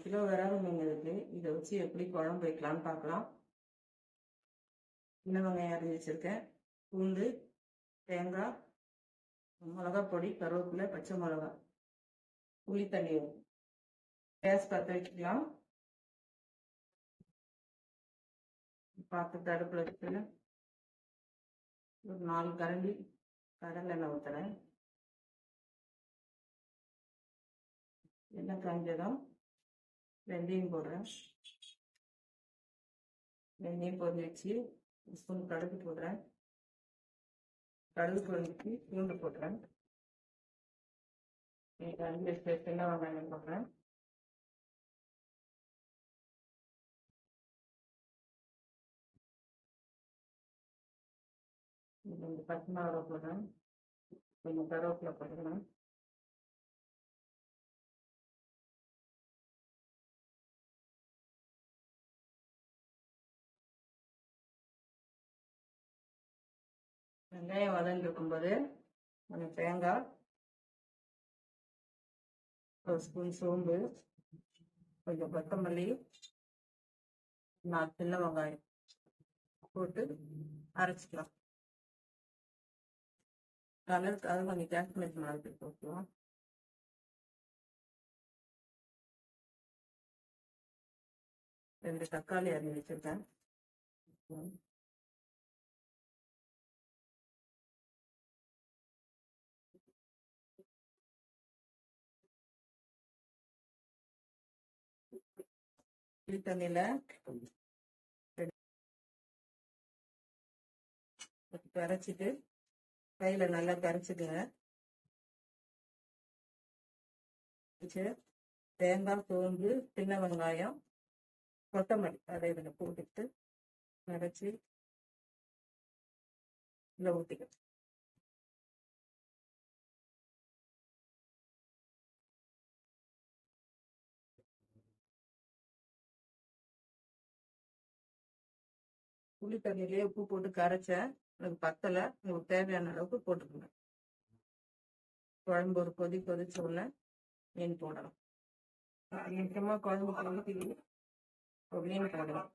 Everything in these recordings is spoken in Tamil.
கிலோ விரால் மீன் இருக்கு. இதை வச்சு எப்படி குழம்பு வைக்கலான்னு பார்க்கலாம். சின்ன வெங்காயம் அரிஞ்சு வச்சிருக்கேன். பூண்டு, தேங்காய், மிளகா பொடி, கருவேப்பிலை, பச்சை மிளகா, புளி தண்ணி. கேஸ் பற்ற வச்சுக்கலாம். பாத்திரத்தை அடுப்பில் வச்சு ஒரு 4 கரண்டி கடலெண்ணெய் ஊற்றுறேன். எண்ணெய் காஞ்சதும் வெந்தயம் போடுறேன். வெந்தயம் பொரிச்சு ஸ்பூன் கடுகு போடுறேன். கடுகு பொரிச்சு பூண்டு போடுறேன். சின்ன வெங்காயம் போடுறேன். கொஞ்சம் பச்சை மிளகா போடுறேன். கொஞ்சம் கருவேப்பிலை போடுறேன். வெங்காயம் வதங்கி இருக்கும்போது கொஞ்சம் தேங்காய், ஒரு ஸ்பூன் சோம்பு, கொஞ்சம் கொத்தமல்லி, 4 சின்ன வெங்காயம் போட்டு அரைச்சிக்கலாம். கலருக்காக கொஞ்சம் காஷ்மீர் மிளகு போட்டுக்கலாம். ரெண்டு தக்காளி அரிஞ்சு வச்சிருக்கேன். புளி தண்ணியில கரைச்சிட்டு கையில நல்லா கரைச்சிடுங்க. தேங்காய், சோம்பு, சின்ன வெங்காயம், கொத்தமல்லி அதை இதில் போட்டுட்டு கரைச்சி இதில் ஊற்றிக்கணும். புளி தண்ணியிலேயே உப்பு போட்டு கரைச்சேன். எனக்கு பத்தலை. உங்களுக்கு தேவையான அளவுக்கு போட்டுக்கோங்க. குழம்பு ஒரு கொதிச்ச உடனே மீன் போடலாம். நிச்சயமா குழம்பு கொதிக்குது, மீன் போடலாம்.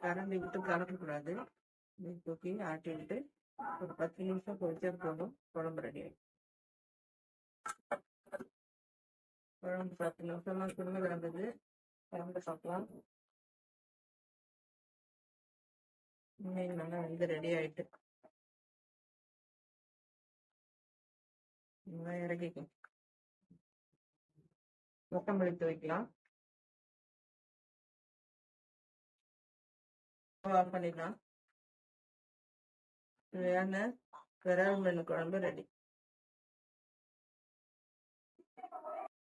கரண்டி விட்டு கலக்கக்கூடாது. தூக்கி ஆட்டி விட்டு ஒரு 10 நிமிஷம் பொரிச்சா போதும். குழம்பு ரெடி ஆகிடும். குழம்பு 10 நிமிஷமா சுருங்க கிடந்தது. குழம்பு சாப்பிடலாம். மீன் நல்லா வந்து ரெடி ஆயிட்டு இறக்கிக்கும். கொத்தமல்லி துவைக்கலாம். ஆஃப் பண்ணிடலாம். விரால் மீன் குழம்பு ரெடி.